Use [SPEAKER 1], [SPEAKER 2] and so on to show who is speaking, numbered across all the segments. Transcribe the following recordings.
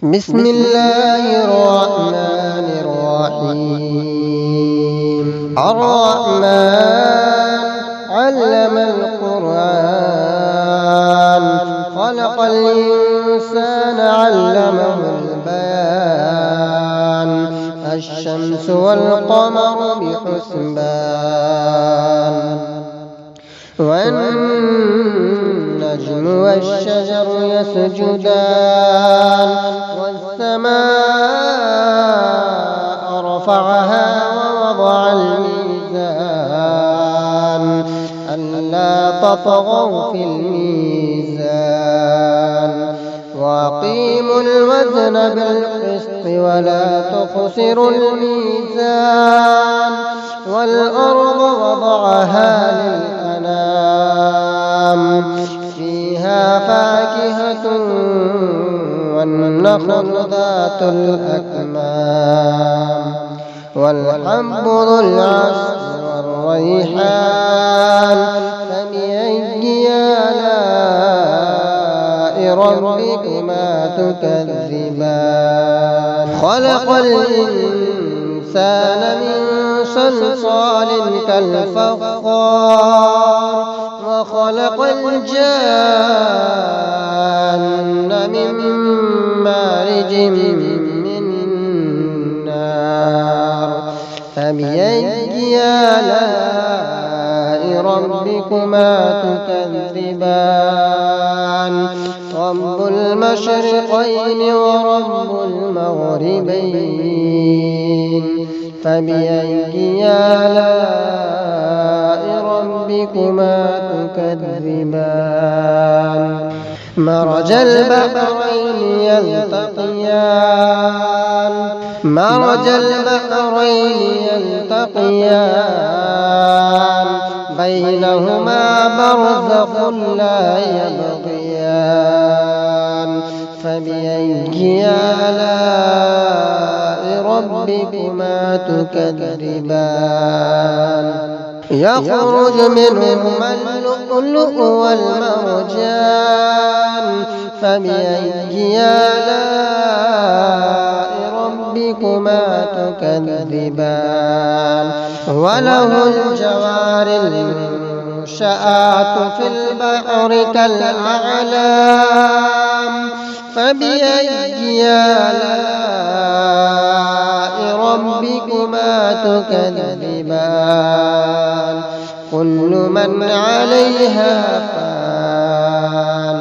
[SPEAKER 1] بسم الله الرحمن الرحيم. الرحمن علم القرآن، خلق الإنسان علمه البيان. الشمس والقمر بحسبان، والنجم والشجر يسجدان. والسماء رفعها ووضع الميزان، ألا تطغوا في الميزان. وأقيموا الوزن بالقسط ولا تخسروا الميزان. والأرض وضعها للأنام، فيها فاكهة والنخل ذات الأكمام، والحب ذو العصف والريحان. فبأي آلاء ربكما تكذبان؟ خلق الإنسان من صلصال كالفخار، وخلق الجان من مارج من نار. فبأي آلاء ربكما تكذبان؟ رب المشرقين ورب المغربين. فبأي آلاء ربكما تكذبان؟ مرج البحرين يلتقيان، مرج البحرين يلتقيان، بينهما برزخ لا يبغيان. فبأي آلاء ربكما تكذبان؟ يخرج منهما اللؤلؤ والمرجان. فبأي آلاء ربكما تكذبان؟ وله الجوار المنشآت في البحر كالأعلام. فبأي آلاء ربكما تكذبان؟ كل من عليها فان،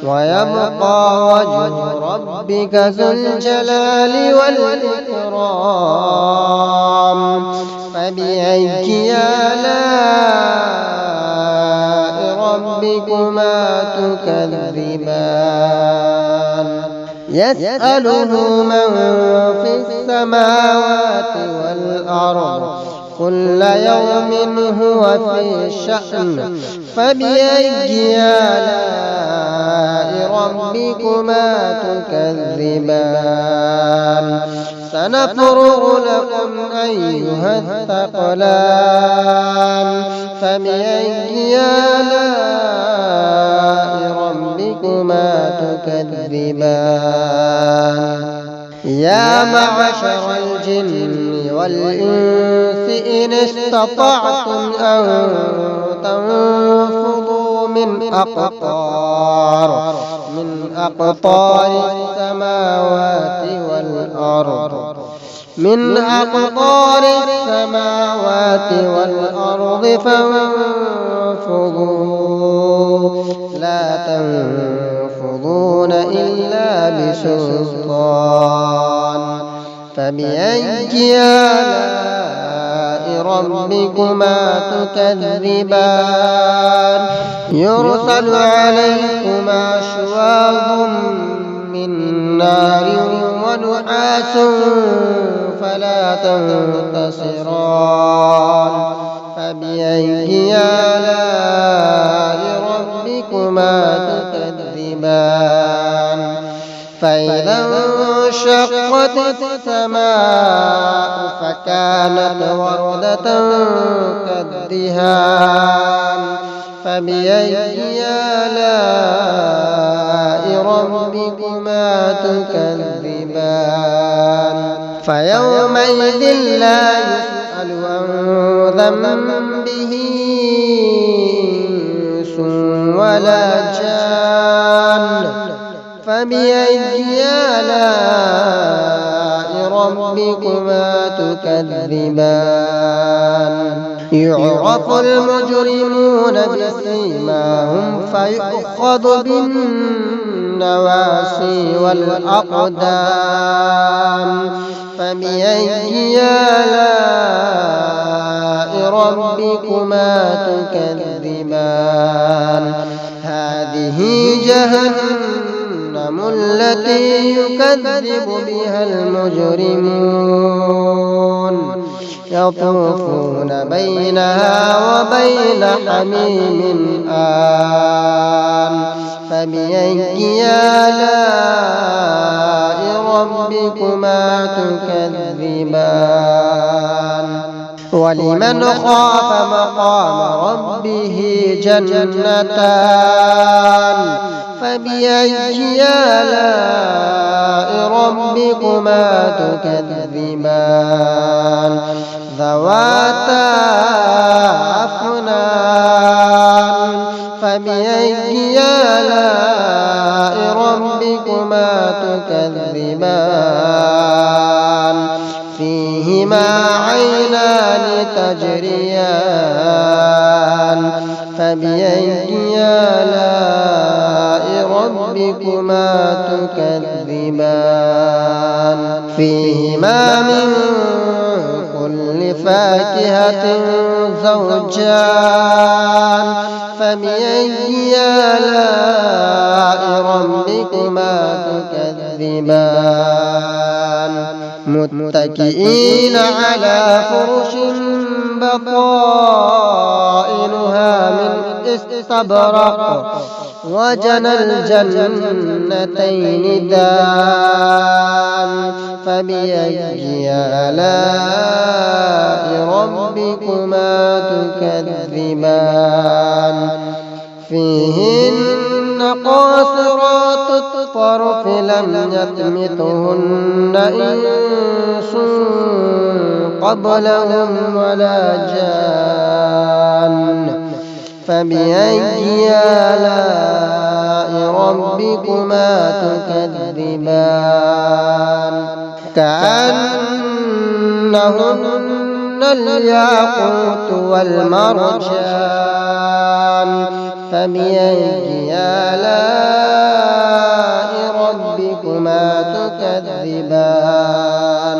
[SPEAKER 1] ويبقى وجه ربك ذو الجلال والإكرام. فبأي آلاء ربكما تكذبان؟ يسأله من في السماوات والأرض، كل يوم هو في شأن. فبأي آلاء ربكما تكذبان؟ سنفرغ لكم أيها الثقلان. فبأي آلاء ربكما تكذبان؟ يا معشر الجن والإنس إن استطعتم أن تنفذوا من أقطار السماوات والأرض، من أقطار السماوات والأرض فانفذوا، لا تنفذون إلا بسلطان. فبأي آلاء ربكما تكذبان؟ يرسل عليكما شواظ من نار ونحاس فلا تنتصران. فبأي آلاء ربكما تكذبان؟ فإذا انشقت السماء فكانت وردة كالدهان. فبأي آلاء ربكما تكذبان؟ فيومئذ لا يسأل عن ذنبه إنس ولا جان فبأي آلاء ربكما تكذبان يعرف المجرمون بسيماهم فيؤخذ بالنواصي والأقدام فبأي آلاء ربكما تكذبان هذه جهنم التي يكذب بها المجرمون يطوفون بينها وبين حميم آن فبأي آلاء ربكما تكذبان ولمن خاف مقام ربه جنتان فبأي آلاء ربكما تكذبان ذواتا أفنان فبأي آلاء ربكما تكذبان فيهما عينان تجريان فبأي آلاء ربكما تكذبان فيهما من كل فاكهة زوجان فبأي آلاء ربكما تكذبان متكئين على فرش بطائنها من استبرق وجنى الجنتين دان فبأي آلاء ربكما تكذبان فيهن قاصرات الطرف لم يطمثهن إنس قبلهم ولا جان فبأي آلاء ربكما تكذبان كأنهن الياقوت والمرجان فبأي آلاء ربكما تكذبان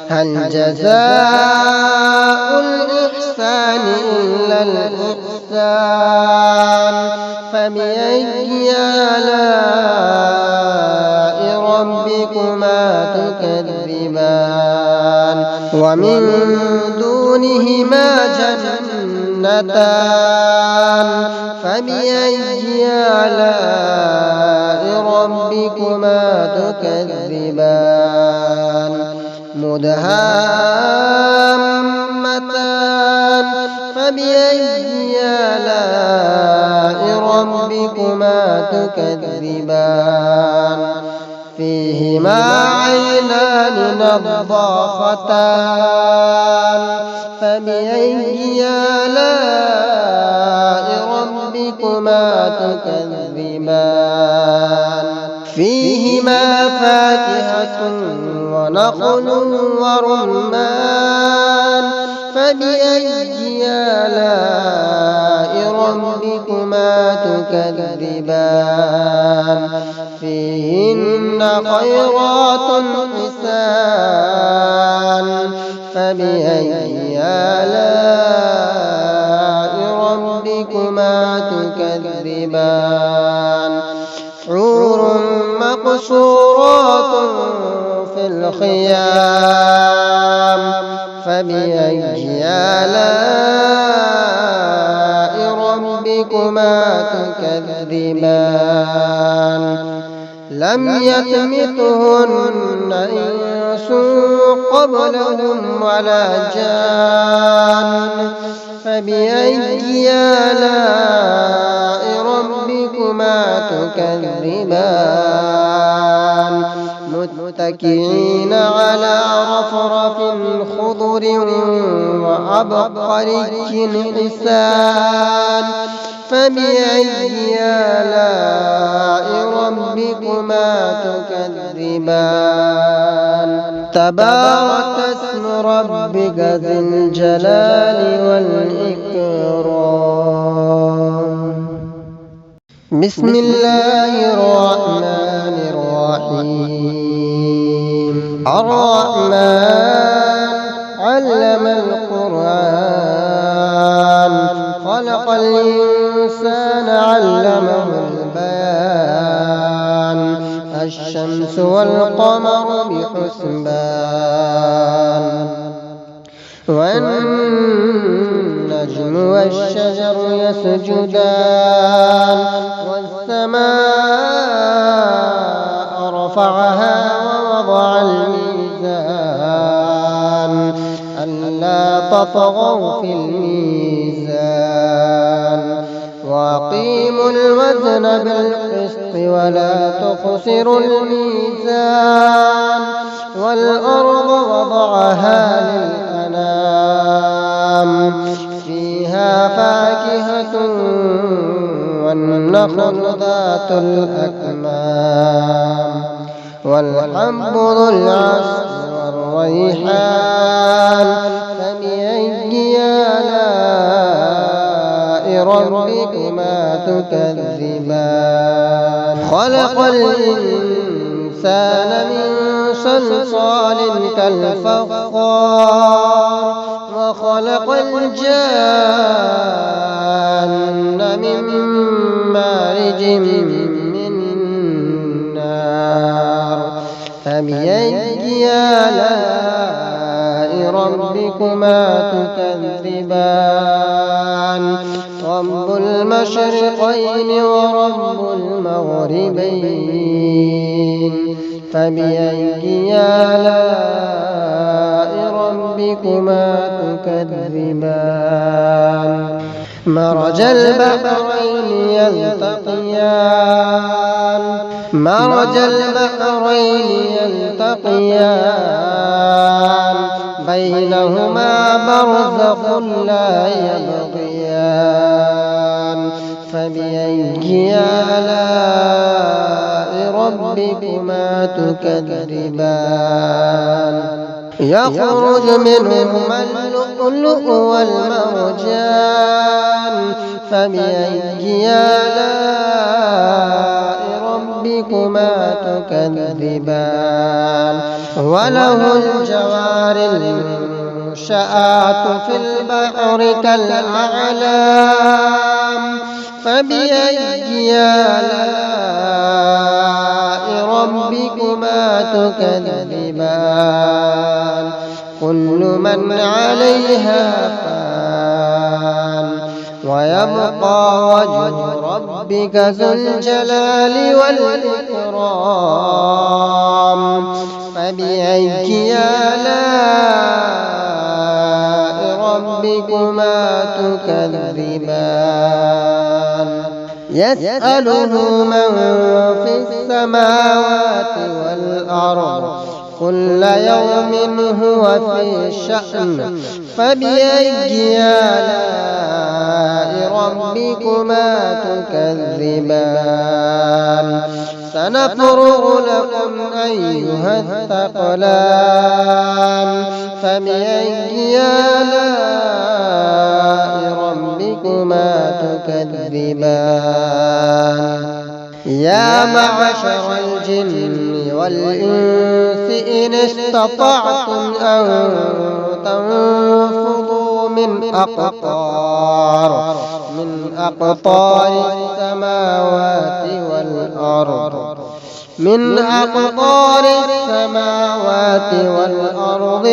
[SPEAKER 1] هل جزاء الإحسان إلا الإحسان فبأي آلاء ربكما تكذبان ومن دونهما جنتان فبأي آلاء ربكما تكذبان مدهامتان فبأي آلاء ربكما تكذبان فيهما عينان نضاختان فبأي آلاء ربكما تكذبان فيهما فاكهة ونخل ورمان فبأي آلاء ربكما تكذبان فيهن خيرات حسان فبأي آلاء ربكما تكذبان حور مقصورات في الخيام فبأي آلاء ربكما تكذبان لم يطمثهن إنس قبلهم ولا جان فبأي آلاء ربكما تكذبان متكئين على رفرف خضر وعبقري حسان فبأي آلاء ربكما تكذبان تبارك اسم ربك ذي الجلال والإكرام بسم الله الرحمن الرحيم الرحمن علم القرآن خلق الإنسان علمه البيان الشمس والقمر بحسبان والنجم والشجر يسجدان والسماء رفعها ووضع الميزان ألا تطغوا في الميزان وأقيموا الوزن بالقسط ولا تخسروا الميزان والأرض وضعها للأنام فيها فاكهة والنخل ذات الأكمام والحب ذو العصف والريحان فبأي آلاء ربكما تكذبان خلق الإنسان من صلصال كالفخار وخلق الجان من مارج من نار فبأي آلاء ربكما تكذبان رب المشرقين ورب المغربين فبأي آلاء ربكما تكذبان مرج البحرين يلتقيان مرج البحرين يلتقيان بينهما برزخ لا يبغيان فبأي آلاء ربكما تكذبان يخرج منهما اللؤلؤ والمرجان فبأي آلاء ربكما تكذبان وله الجوار المنشآت في البحر كالأعلام فبأي آلاء ربكما تكذبان كل من عليها فان ويبقى وجه ربك ذو الجلال والإكرام فبأي آلاء ربكما تكذبان يسأله من في السماوات والأرض كل يوم هو في شأن فبأي آلاء ربكما تكذبان سنفرغ لكم أيها الثقلان فبأي آلاء ربكما تكذبان يا معشر الجن والإنس إن استطعتم أن تنفضوا من أقطار السماوات والأرض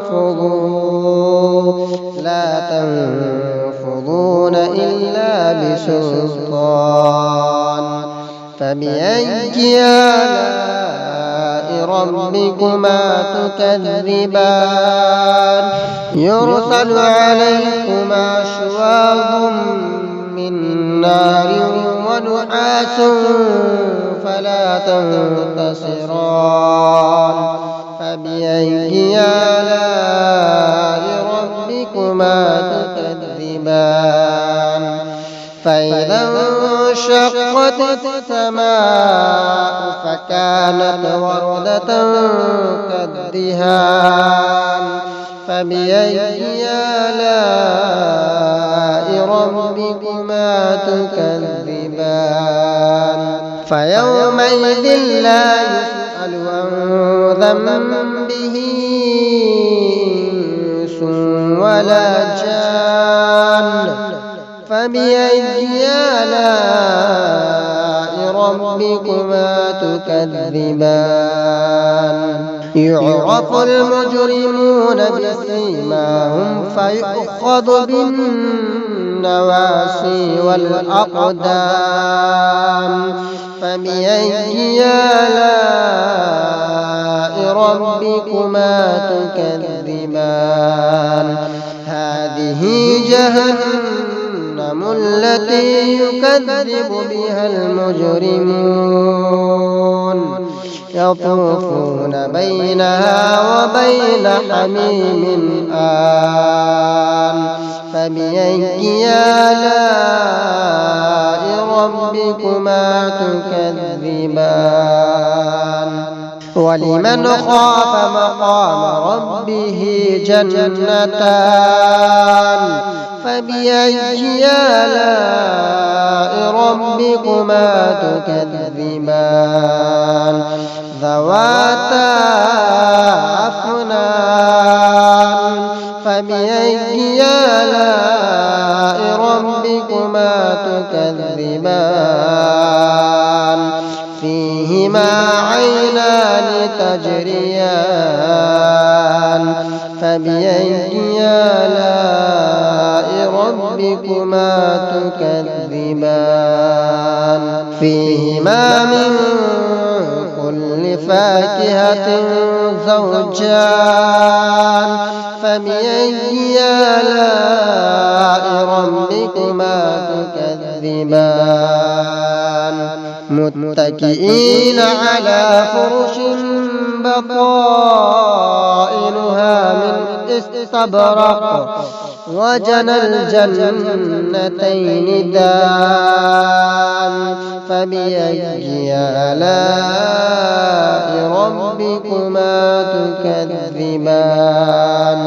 [SPEAKER 1] فانفضوا لا تنفضون إلا بسلطان فبأي آلاء ربكما تكذبان يرسل عليكما شواظ من نار ونحاس فلا تنتصران فبأي آلاء ربكما تكذبان فإذا انشقت السماء فكانت وردة كالدهان فبأي آلاء ربكما تكذبان فيومئذ لا يسأل عن ذنبه إنس ولا جان فبأي آلاء ربكما تكذبان يعرف المجرمون بسيماهم فيؤخذ بالنواصي والأقدام فبأي آلاء ربكما تكذبان هذه جهنم التي يكذب بها المجرمون يطوفون بينها وبين حميم آن فبأي آلاء ربكما تكذبان ولمن خاف مقام ربه جنتان فبأي آلاء ربكما تكذبان ذواتا أفنان فبأي آلاء ربكما تكذبان فيهما عينان تجريان فبأي آلاء ربكما تكذبان فيهما من كل فاكهة زوجان فبأي آلاء ربكما تكذبان متكئين على فرش بطائنها من استبرق وجنى الجنتين دان فبأي آلاء ربكما تكذبان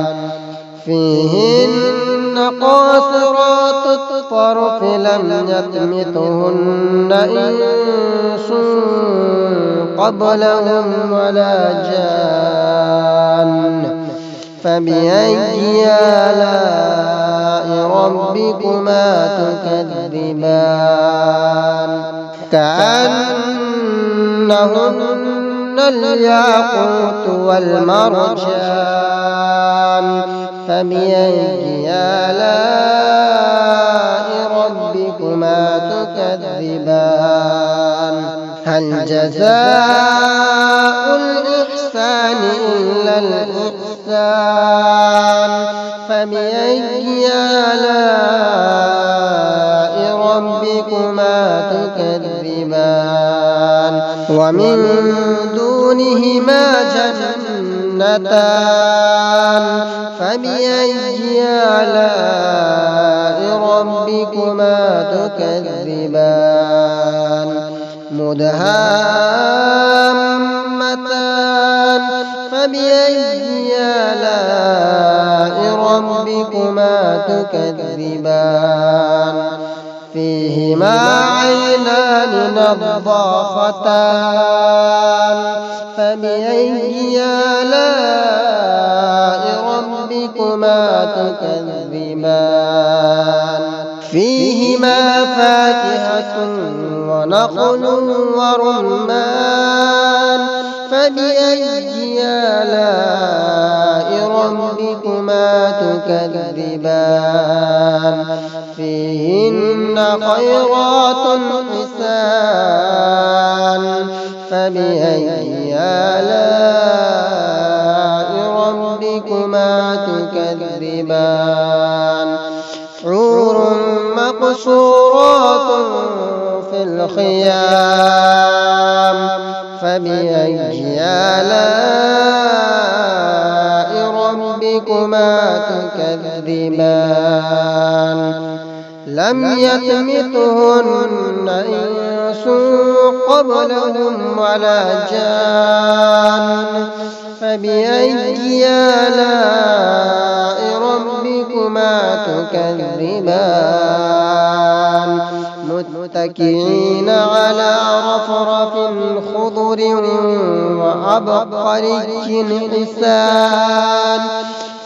[SPEAKER 1] فيهن قاصرات الطرف لم يطمثهن إنس قبلهم ولا جان فبأي آلاء ربكما تكذبان كأنهن الياقوت والمرجان فبأي آلاء ربكما تكذبان هل جزاء الإحسان إلا الإحسان فبأي آلاء ربكما تكذبان ومن دونهما جنتان فبأي آلاء ربكما تكذبان مدهامتان فبأي آلاء ربكما تكذبان فيهما عينان نضاختان فبأي آلاء ربكما تكذبان فيهما فاكهة ونخل ورمان فبأي آلاء ربكما تكذبان فيهن خيرات حسان فبأي آلاء ربكما تكذبان حور مقصورات في الخيام فبأي آلاء ربكما تكذبان لم يطمثهن إنس قبلهم ولا جان فبأي آلاء ربكما تكذبان متكئين على رفرف خضر وعبقري حسان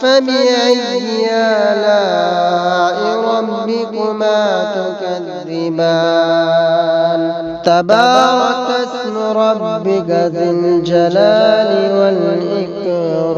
[SPEAKER 1] فبأي آلاء ربكما تكذبان تبارك اسم ربك ذي الجلال والإكرام.